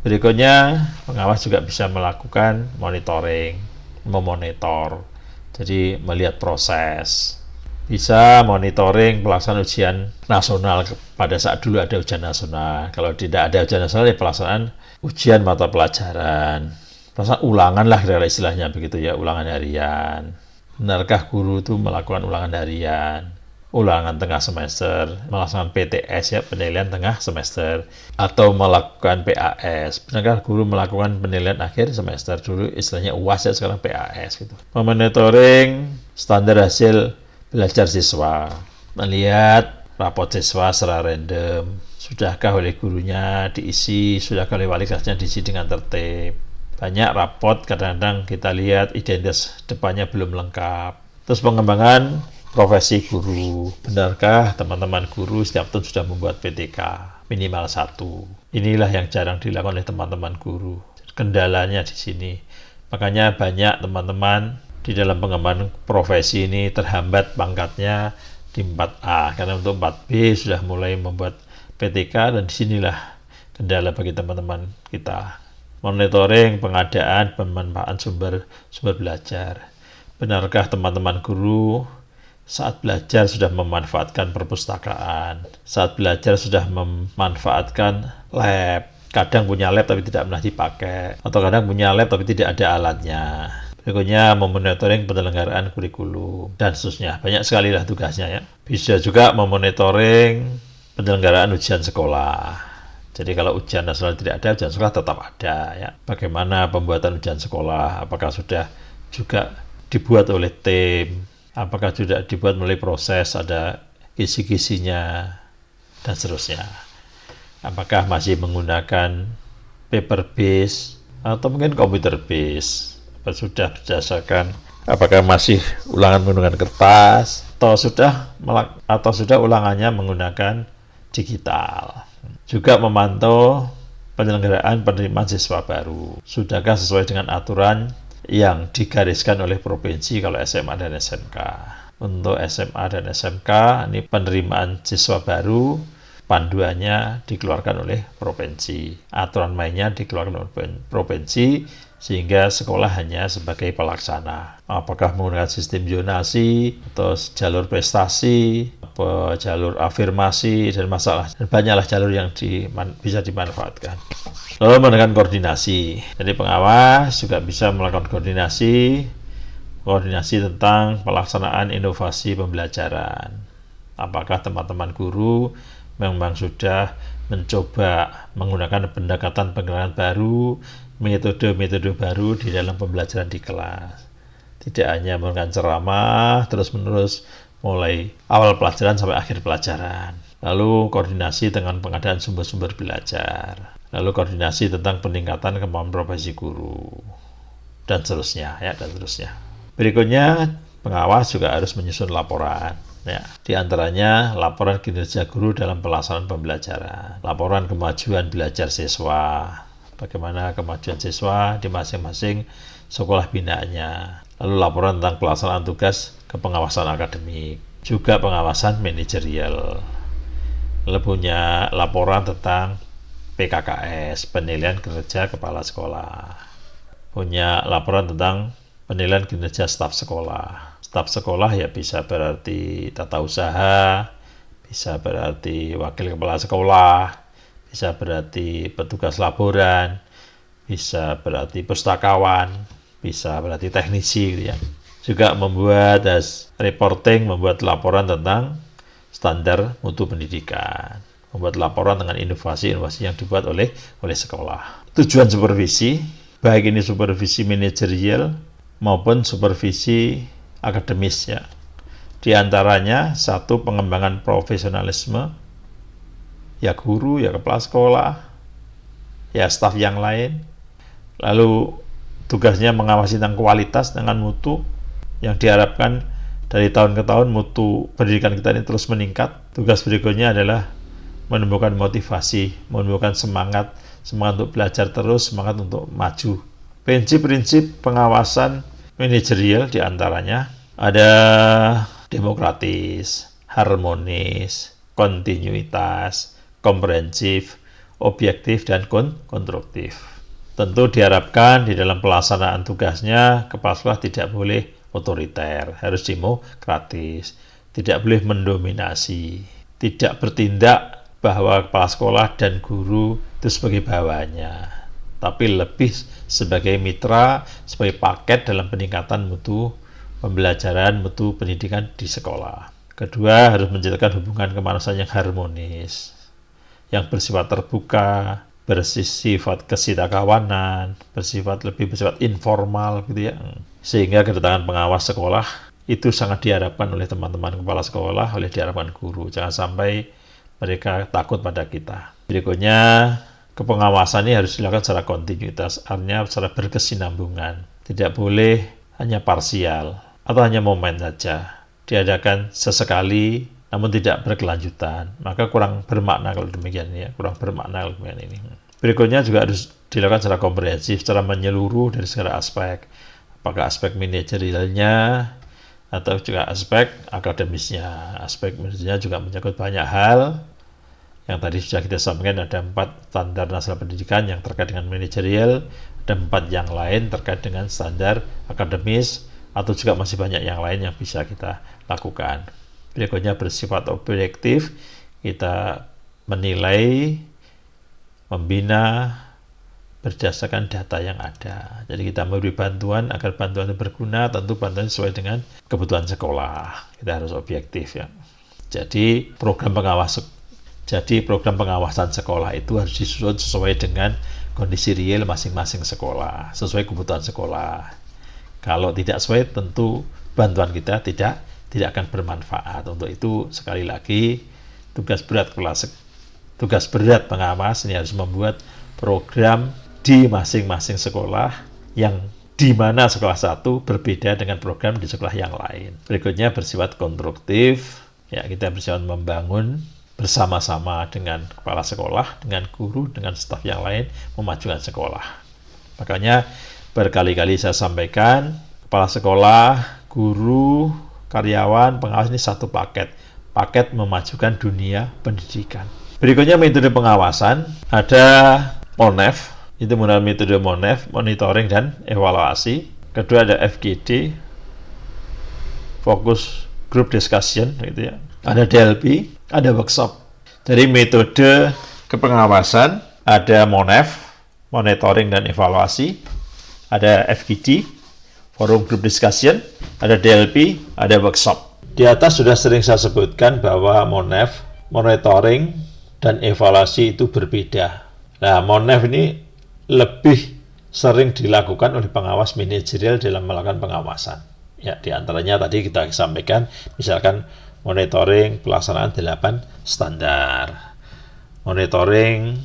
Berikutnya, pengawas juga bisa melakukan monitoring, memonitor, jadi melihat proses. Bisa monitoring pelaksanaan ujian nasional pada saat dulu ada ujian nasional. Kalau tidak ada ujian nasional, ya pelaksanaan ujian mata pelajaran. Pelaksanaan ulangan lah kira-kira istilahnya begitu ya, ulangan harian. Benarkah guru itu melakukan ulangan harian? Ulangan tengah semester, melaksanakan PTS ya, penilaian tengah semester, atau melakukan PAS. Benarkah guru melakukan penilaian akhir semester? Dulu istilahnya UAS ya, sekarang PAS gitu. Memonitoring standar hasil belajar siswa, melihat rapot siswa secara random, sudahkah oleh gurunya diisi, sudahkah oleh wali kelasnya diisi dengan tertib. Banyak rapot kadang-kadang kita lihat identitas depannya belum lengkap. Terus pengembangan profesi guru. Benarkah teman-teman guru setiap tahun sudah membuat PTK minimal 1? Inilah yang jarang dilakukan oleh teman-teman guru. Kendalanya di sini. Makanya banyak teman-teman di dalam pengembangan profesi ini terhambat pangkatnya di 4A. Karena untuk 4B sudah mulai membuat PTK, dan disinilah kendala bagi teman-teman kita. Monitoring pengadaan pemanfaatan sumber belajar. Benarkah teman-teman guru saat belajar sudah memanfaatkan perpustakaan, saat belajar sudah memanfaatkan lab? Kadang punya lab tapi tidak pernah dipakai, atau kadang punya lab tapi tidak ada alatnya. Berikutnya memonitoring penyelenggaraan kurikulum, dan seterusnya. Banyak sekali lah tugasnya ya. Bisa juga memonitoring penyelenggaraan ujian sekolah. Jadi kalau ujian nasional tidak ada, ujian sekolah tetap ada ya. Bagaimana pembuatan ujian sekolah? Apakah sudah juga dibuat oleh tim? Apakah sudah dibuat melalui proses, ada kisi-kisinya, dan seterusnya. Apakah masih menggunakan paper base atau mungkin computer base? Apa sudah berdasarkan Apakah masih ulangan menggunakan kertas atau sudah ulangannya menggunakan digital. Juga memantau penyelenggaraan penerimaan siswa baru. Sudahkah sesuai dengan aturan yang digariskan oleh provinsi kalau SMA dan SMK. Untuk SMA dan SMK, ini penerimaan siswa baru, panduannya dikeluarkan oleh provinsi. Aturan mainnya dikeluarkan oleh provinsi, sehingga sekolah hanya sebagai pelaksana. Apakah menggunakan sistem zonasi, atau jalur prestasi, atau jalur afirmasi, dan banyaklah jalur yang bisa dimanfaatkan. Lalu menggunakan koordinasi. Jadi pengawas juga bisa melakukan koordinasi tentang pelaksanaan inovasi pembelajaran. Apakah teman-teman guru memang sudah mencoba menggunakan pendekatan pengenalan baru, metode-metode baru di dalam pembelajaran di kelas. Tidak hanya menggunakan ceramah terus-menerus mulai awal pelajaran sampai akhir pelajaran. Lalu koordinasi dengan pengadaan sumber-sumber belajar. Lalu koordinasi tentang peningkatan kemampuan profesi guru. Dan seterusnya, dan seterusnya. Berikutnya, pengawas juga harus menyusun laporan. Di antaranya laporan kinerja guru dalam pelaksanaan pembelajaran, laporan kemajuan belajar siswa, bagaimana kemajuan siswa di masing-masing sekolah binaannya, lalu laporan tentang pelaksanaan tugas kepengawasan akademik, juga pengawasan manajerial, lalu punya laporan tentang PKKS, penilaian kinerja kepala sekolah, punya laporan tentang penilaian kinerja staf sekolah. Staf sekolah ya bisa berarti tata usaha, bisa berarti wakil kepala sekolah, bisa berarti petugas laboran, bisa berarti pustakawan, bisa berarti teknisi gitu ya. Juga membuat reporting, membuat laporan tentang standar mutu pendidikan, membuat laporan dengan inovasi-inovasi yang dibuat oleh sekolah. Tujuan supervisi, baik ini supervisi manajerial maupun supervisi akademis ya. Di antaranya satu, pengembangan profesionalisme ya guru, ya kepala sekolah, ya staf yang lain. Lalu tugasnya mengawasi tentang kualitas dengan mutu yang diharapkan dari tahun ke tahun mutu pendidikan kita ini terus meningkat. Tugas berikutnya adalah menumbuhkan motivasi, menumbuhkan semangat untuk belajar terus, semangat untuk maju. Prinsip-prinsip pengawasan manajerial diantaranya ada demokratis, harmonis, kontinuitas, komprehensif, objektif, dan konstruktif. Tentu diharapkan di dalam pelaksanaan tugasnya kepala sekolah tidak boleh otoriter, harus demokratis, tidak boleh mendominasi, tidak bertindak bahwa kepala sekolah dan guru itu sebagai bawahannya, tapi lebih sebagai mitra, sebagai paket dalam peningkatan mutu pembelajaran, mutu pendidikan di sekolah. Kedua, harus menciptakan hubungan kemanusiaan yang harmonis, yang bersifat terbuka, bersifat kesitakawanan, bersifat informal gitu ya. Sehingga kedatangan pengawas sekolah itu sangat diharapkan oleh teman-teman kepala sekolah, oleh diharapkan guru. Jangan sampai mereka takut pada kita. Berikutnya, kepengawasan ini harus dilakukan secara kontinuitas, artinya secara berkesinambungan. Tidak boleh hanya parsial atau hanya momen saja. Diadakan sesekali, namun tidak berkelanjutan. Maka kurang bermakna kalau demikian ya, ini. Berikutnya juga harus dilakukan secara komprehensif, secara menyeluruh dari segala aspek. Apakah aspek manajerialnya atau juga aspek akademisnya. Aspek manajerialnya juga menyangkut banyak hal. Yang tadi sudah kita sampaikan, ada 4 standar nasional pendidikan yang terkait dengan manajerial, ada 4 yang lain terkait dengan standar akademis, atau juga masih banyak yang lain yang bisa kita lakukan. Berikutnya bersifat objektif, kita menilai, membina berdasarkan data yang ada. Jadi kita memberi bantuan agar bantuan itu berguna, tentu bantuan sesuai dengan kebutuhan sekolah. Kita harus objektif ya. Jadi program pengawasan sekolah itu harus disusun sesuai dengan kondisi real masing-masing sekolah, sesuai kebutuhan sekolah. Kalau tidak sesuai, tentu bantuan kita tidak akan bermanfaat. Untuk itu, sekali lagi, tugas berat pengawas ini harus membuat program di masing-masing sekolah yang di mana sekolah satu berbeda dengan program di sekolah yang lain. Berikutnya bersifat konstruktif, ya kita bersifat membangun bersama-sama dengan kepala sekolah, dengan guru, dengan staf yang lain memajukan sekolah. Makanya berkali-kali saya sampaikan, kepala sekolah, guru, karyawan, pengawas ini satu paket memajukan dunia pendidikan. Berikutnya metode pengawasan, ada MONEF, itu menggunakan metode MONEF, monitoring dan evaluasi. Kedua ada FGD, Focus Group Discussion, gitu ya. Ada DLP, ada workshop. Dari metode kepengawasan ada MONEF, monitoring dan evaluasi, ada FGD, Forum Group Discussion, ada DLP, ada workshop. Di atas sudah sering saya sebutkan bahwa MONEF, monitoring dan evaluasi itu berbeda. Nah, MONEF ini lebih sering dilakukan oleh pengawas manajerial dalam melakukan pengawasan. Ya, di antaranya tadi kita sampaikan, misalkan monitoring pelaksanaan 8 standar, monitoring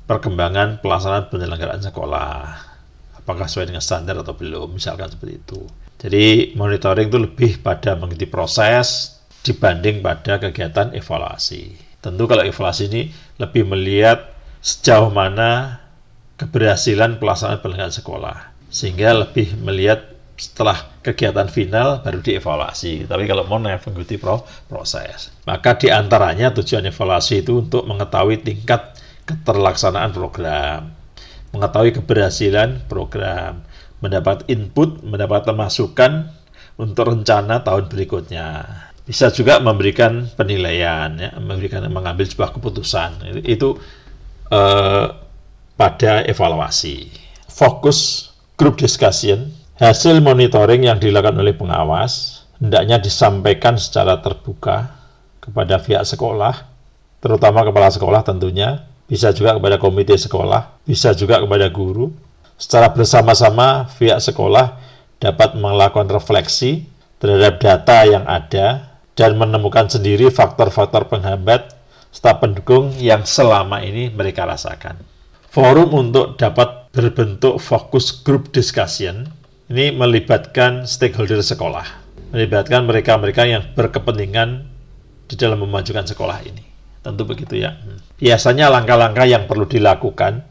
perkembangan pelaksanaan penyelenggaraan sekolah, apakah sesuai dengan standar atau belum, misalkan seperti itu. Jadi monitoring itu lebih pada mengikuti proses dibanding pada kegiatan evaluasi. Tentu kalau evaluasi ini lebih melihat sejauh mana keberhasilan pelaksanaan penyelenggaraan sekolah, sehingga lebih melihat setelah kegiatan final baru dievaluasi. Tapi kalau MONEF mengikuti proses, maka diantaranya tujuan evaluasi itu untuk mengetahui tingkat keterlaksanaan program, mengetahui keberhasilan program, mendapat input, mendapat masukan untuk rencana tahun berikutnya. Bisa juga memberikan penilaian, ya, mengambil sebuah keputusan. Itu pada evaluasi. Fokus group discussion, hasil monitoring yang dilakukan oleh pengawas hendaknya disampaikan secara terbuka kepada pihak sekolah, terutama kepala sekolah tentunya, bisa juga kepada komite sekolah, bisa juga kepada guru. Secara bersama-sama pihak sekolah dapat melakukan refleksi terhadap data yang ada dan menemukan sendiri faktor-faktor penghambat serta pendukung yang selama ini mereka rasakan. Forum untuk dapat berbentuk fokus group discussion ini melibatkan stakeholder sekolah, melibatkan mereka-mereka yang berkepentingan di dalam memajukan sekolah ini. Tentu begitu ya. Biasanya langkah-langkah yang perlu dilakukan,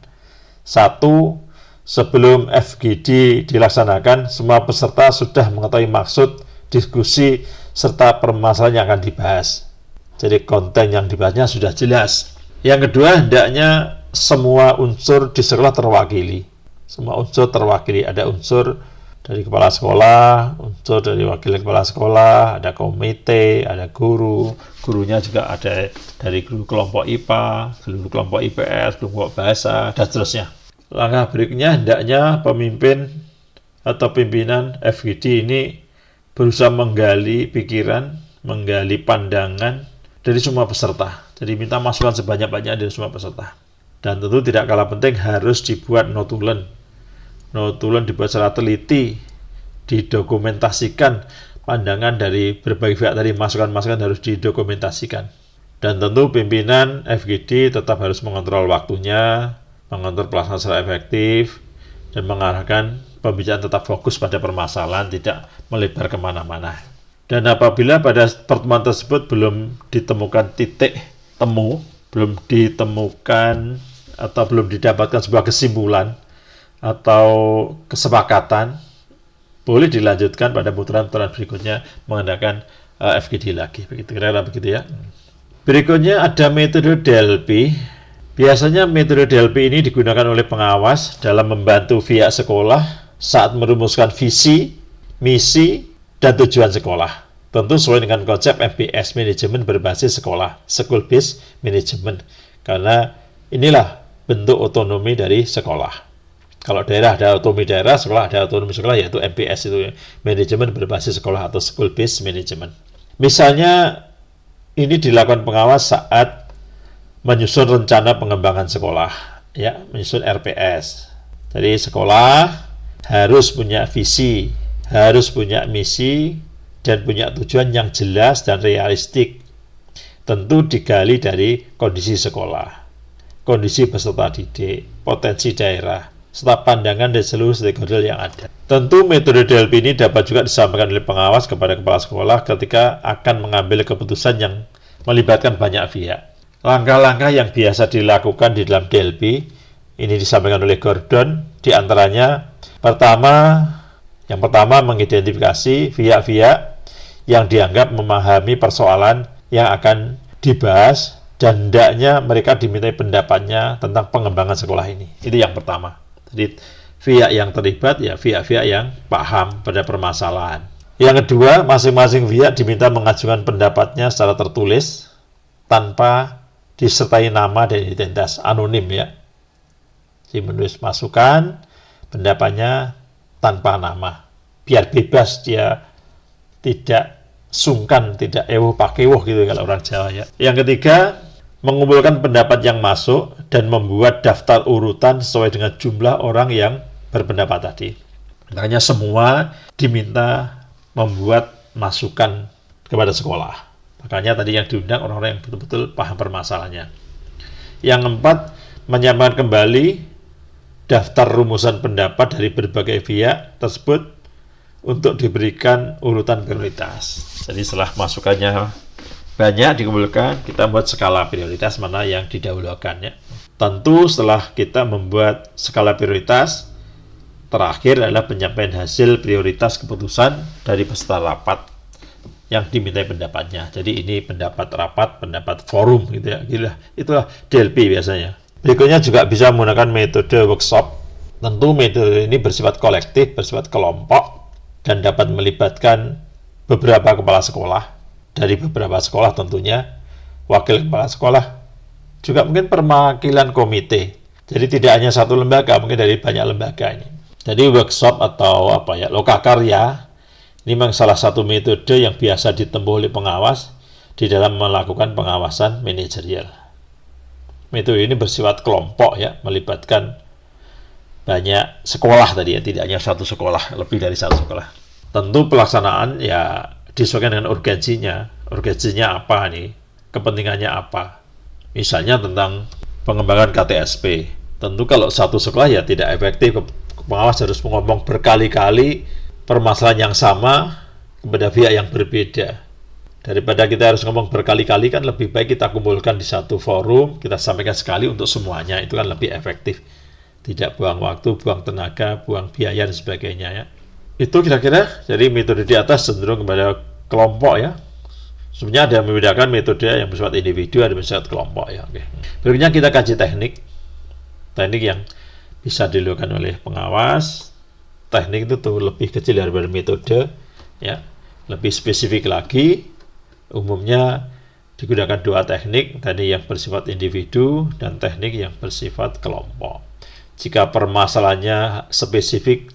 satu, sebelum FGD dilaksanakan, semua peserta sudah mengetahui maksud, diskusi, serta permasalahan yang akan dibahas. Jadi konten yang dibahasnya sudah jelas. Yang kedua, hendaknya semua unsur di sekolah terwakili. Semua unsur terwakili. Ada unsur dari kepala sekolah, unsur dari wakil kepala sekolah, ada komite, ada guru. Gurunya juga ada dari guru kelompok IPA, guru kelompok IPS, kelompok bahasa, dan seterusnya. Langkah berikutnya, hendaknya pemimpin atau pimpinan FGD ini berusaha menggali pikiran, menggali pandangan dari semua peserta. Jadi minta masukan sebanyak-banyaknya dari semua peserta. Dan tentu tidak kalah penting harus dibuat notulen. Notulen dibuat secara teliti, didokumentasikan pandangan dari berbagai pihak tadi, masukan-masukan harus didokumentasikan. Dan tentu pimpinan FGD tetap harus mengontrol waktunya, mengontrol pelaksanaan secara efektif, dan mengarahkan pembicaraan tetap fokus pada permasalahan, tidak melebar kemana-mana. Dan apabila pada pertemuan tersebut belum ditemukan titik temu, belum ditemukan atau belum didapatkan sebuah kesimpulan atau kesepakatan, boleh dilanjutkan pada putaran-putaran berikutnya menggunakan FGD lagi. Begitu kira-kira begitu ya. Berikutnya ada metode DLP. Biasanya metode DLP ini digunakan oleh pengawas dalam membantu pihak sekolah saat merumuskan visi, misi, dan tujuan sekolah. Tentu sesuai dengan konsep MBS, manajemen berbasis sekolah, school based management. Karena inilah bentuk otonomi dari sekolah. Kalau daerah ada otonomi daerah, sekolah ada otonomi sekolah, yaitu MBS, itu manajemen berbasis sekolah atau school based management. Misalnya ini dilakukan pengawas saat menyusun rencana pengembangan sekolah, ya, menyusun RPS. Jadi sekolah harus punya visi, harus punya misi, dan punya tujuan yang jelas dan realistik. Tentu digali dari kondisi sekolah, kondisi peserta didik, potensi daerah, serta pandangan dari seluruh stakeholder yang ada. Tentu metode DLP ini dapat juga disampaikan oleh pengawas kepada kepala sekolah ketika akan mengambil keputusan yang melibatkan banyak pihak. Langkah-langkah yang biasa dilakukan di dalam DLP ini disampaikan oleh Gordon, diantaranya yang pertama mengidentifikasi pihak-pihak yang dianggap memahami persoalan yang akan dibahas dan hendaknya mereka dimintai pendapatnya tentang pengembangan sekolah ini. Itu yang pertama. Jadi pihak yang terlibat ya pihak-pihak yang paham pada permasalahan. Yang kedua, masing-masing pihak diminta mengajukan pendapatnya secara tertulis tanpa disertai nama dan identitas, anonim ya. Jadi menulis masukan pendapatnya tanpa nama, biar bebas, dia tidak sungkan, tidak pakewuh gitu kalau orang Jawa ya. Yang ketiga, mengumpulkan pendapat yang masuk dan membuat daftar urutan sesuai dengan jumlah orang yang berpendapat tadi. Makanya semua diminta membuat masukan kepada sekolah. Makanya tadi yang diundang orang-orang yang betul-betul paham permasalahannya. Yang keempat, menyampaikan kembali daftar rumusan pendapat dari berbagai pihak tersebut untuk diberikan urutan prioritas. Jadi setelah masukannya banyak dikumpulkan, kita buat skala prioritas mana yang didahulukan ya. Tentu setelah kita membuat skala prioritas, terakhir adalah penyampaian hasil prioritas keputusan dari peserta rapat yang dimintai pendapatnya. Jadi ini pendapat rapat, pendapat forum gitu ya. Itulah DLP biasanya. Berikutnya juga bisa menggunakan metode workshop. Tentu metode ini bersifat kolektif, bersifat kelompok, dan dapat melibatkan beberapa kepala sekolah dari beberapa sekolah tentunya, wakil kepala sekolah, juga mungkin perwakilan komite. Jadi tidak hanya satu lembaga, mungkin dari banyak lembaga ini. Jadi workshop atau lokakarya ini memang salah satu metode yang biasa ditempuh oleh pengawas di dalam melakukan pengawasan manajerial. Metode ini bersifat kelompok ya, melibatkan banyak sekolah tadi ya, tidak hanya satu sekolah, lebih dari satu sekolah. Tentu pelaksanaan ya disesuaikan dengan urgensinya. Urgensinya apa nih? Kepentingannya apa? Misalnya tentang pengembangan KTSP. Tentu kalau satu sekolah ya tidak efektif, pengawas harus ngomong berkali-kali permasalahan yang sama kepada pihak yang berbeda. Daripada kita harus ngomong berkali-kali, kan lebih baik kita kumpulkan di satu forum, kita sampaikan sekali untuk semuanya, itu kan lebih efektif. Tidak buang waktu, buang tenaga, buang biaya dan sebagainya ya. Itu kira-kira, jadi metode di atas cenderung kepada kelompok ya. Sebenarnya ada yang membedakan metode yang bersifat individu, ada yang bersifat kelompok ya. Oke. Berikutnya kita kaji teknik yang bisa dilakukan oleh pengawas. Teknik itu tuh lebih kecil daripada metode ya, lebih spesifik lagi. Umumnya digunakan dua teknik, tadi yang bersifat individu dan teknik yang bersifat kelompok. Jika permasalahannya spesifik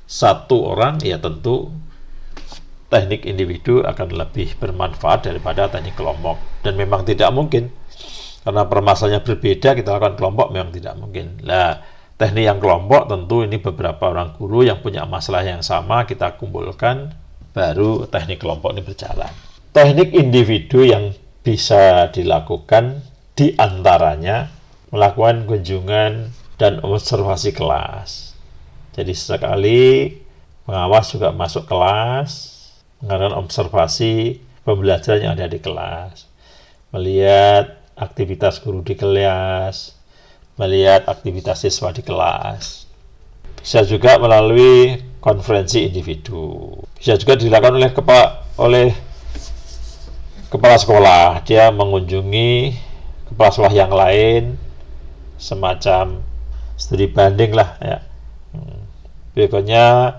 satu orang, ya tentu teknik individu akan lebih bermanfaat daripada teknik kelompok. Dan memang tidak mungkin, karena permasalahannya berbeda, kita lakukan kelompok memang tidak mungkin. Teknik yang kelompok tentu ini beberapa orang guru yang punya masalah yang sama kita kumpulkan, baru teknik kelompok ini berjalan. Teknik individu yang bisa dilakukan diantaranya melakukan kunjungan dan observasi kelas. Jadi sekali pengawas juga masuk kelas, mengadakan observasi pembelajaran yang ada di kelas, melihat aktivitas guru di kelas, melihat aktivitas siswa di kelas. Bisa juga melalui konferensi individu. Bisa juga dilakukan oleh kepala sekolah. Dia mengunjungi kepala sekolah yang lain, semacam studi banding lah ya. Berikutnya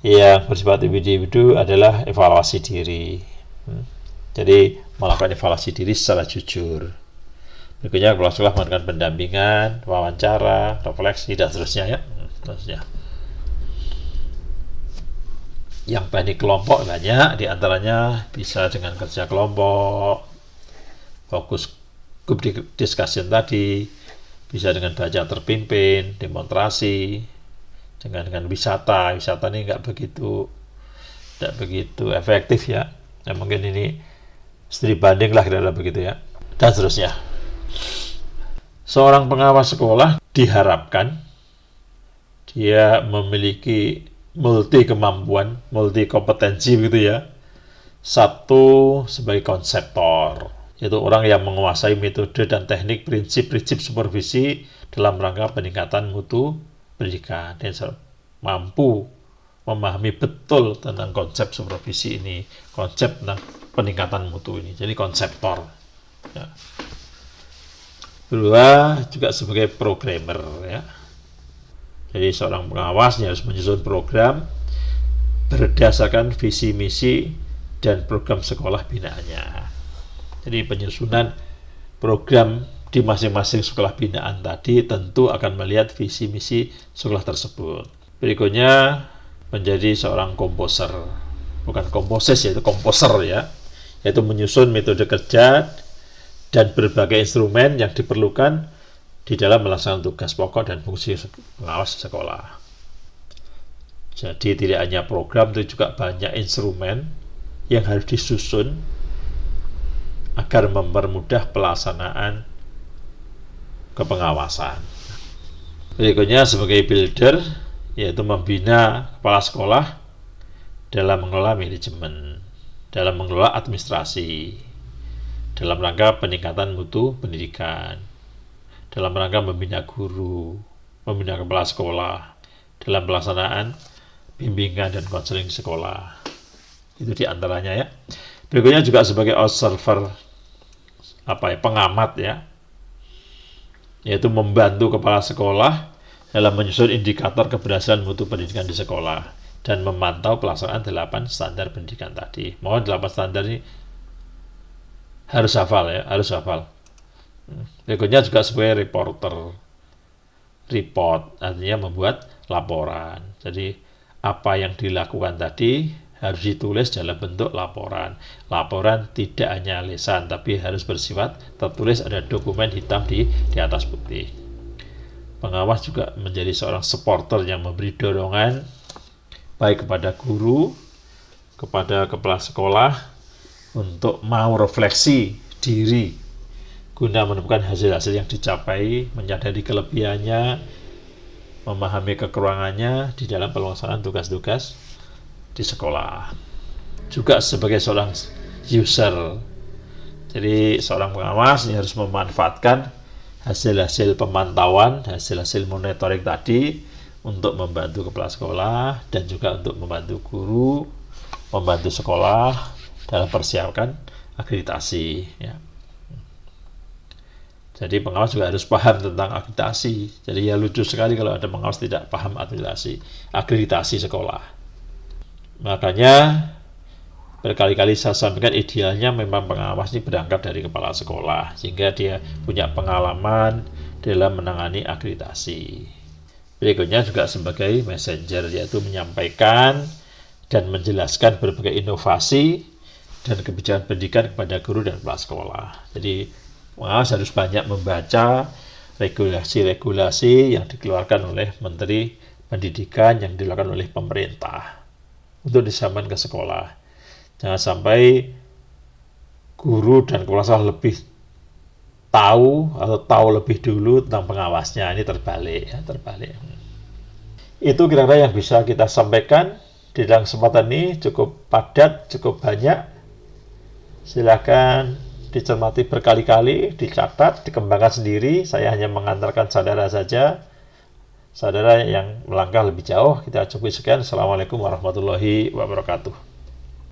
yang bersifat individu adalah evaluasi diri. Jadi melakukan evaluasi diri secara jujur. Berikutnya kepala sekolah melakukan pendampingan, wawancara, refleksi, dan seterusnya ya. Yang teknik kelompok banyak, diantaranya bisa dengan kerja kelompok, fokus group discussion tadi, bisa dengan baca terpimpin, demonstrasi, dengan wisata ini nggak begitu efektif ya. Mungkin ini studi banding lah kira-kira begitu ya, dan seterusnya. Seorang pengawas sekolah diharapkan Dia memiliki multi kemampuan, multi kompetensi begitu ya. Satu, sebagai konseptor, yaitu orang yang menguasai metode dan teknik prinsip-prinsip supervisi dalam rangka peningkatan mutu pendidikan. Dia mampu memahami betul tentang konsep supervisi ini, konsep tentang peningkatan mutu ini. Jadi konseptor. Ya. Kedua, juga sebagai programmer ya. Jadi seorang pengawasnya harus menyusun program berdasarkan visi misi dan program sekolah binaannya. Jadi penyusunan program di masing-masing sekolah binaan tadi tentu akan melihat visi misi sekolah tersebut. Berikutnya menjadi seorang komposer, bukan komposes yaitu komposer ya, yaitu menyusun metode kerja dan berbagai instrumen yang diperlukan di dalam melaksanakan tugas pokok dan fungsi pengawas sekolah. Jadi tidak hanya program, itu juga banyak instrumen yang harus disusun agar mempermudah pelaksanaan kepengawasan. Berikutnya sebagai builder, yaitu membina kepala sekolah dalam mengelola manajemen, dalam mengelola administrasi, dalam rangka peningkatan mutu pendidikan, dalam rangka membina guru, membina kepala sekolah, dalam pelaksanaan bimbingan dan konseling sekolah. Itu diantaranya ya. Berikutnya juga sebagai observer, pengamat ya, yaitu membantu kepala sekolah dalam menyusun indikator keberhasilan mutu pendidikan di sekolah dan memantau pelaksanaan 8 standar pendidikan tadi. Mohon 8 standar ini harus hafal ya, harus hafal. Berikutnya juga sebagai reporter, report artinya membuat laporan. Jadi apa yang dilakukan tadi harus ditulis dalam bentuk laporan. Laporan tidak hanya lisan, tapi harus bersifat tertulis, ada dokumen hitam di atas putih. Pengawas juga menjadi seorang supporter yang memberi dorongan baik kepada guru, kepada kepala sekolah untuk mau refleksi diri guna menemukan hasil-hasil yang dicapai, menyadari kelebihannya, memahami kekurangannya di dalam pelaksanaan tugas-tugas di sekolah. Juga sebagai seorang user, jadi seorang pengawas ini harus memanfaatkan hasil-hasil pemantauan, hasil-hasil monitoring tadi untuk membantu kepala sekolah dan juga untuk membantu guru, membantu sekolah dalam persiapkan akreditasi ya. Jadi pengawas juga harus paham tentang akreditasi. Jadi ya lucu sekali kalau ada pengawas tidak paham akreditasi sekolah. Makanya berkali-kali saya sampaikan idealnya memang pengawas ini berangkat dari kepala sekolah sehingga dia punya pengalaman dalam menangani akreditasi. Berikutnya juga sebagai messenger, yaitu menyampaikan dan menjelaskan berbagai inovasi dan kebijakan pendidikan kepada guru dan kepala sekolah. Jadi pengawas harus banyak membaca regulasi-regulasi yang dikeluarkan oleh Menteri Pendidikan, yang dilakukan oleh pemerintah untuk disampaikan ke sekolah. Jangan sampai guru dan kepala sekolah lebih tahu atau tahu lebih dulu tentang pengawasnya. Ini terbalik ya, terbalik. Itu kira-kira yang bisa kita sampaikan di dalam kesempatan ini. Cukup padat, cukup banyak. Silakan dicermati berkali-kali, dicatat, dikembangkan sendiri. Saya hanya mengantarkan saudara saja. Saudara yang melangkah lebih jauh, kita cukup sekian. Assalamualaikum warahmatullahi wabarakatuh.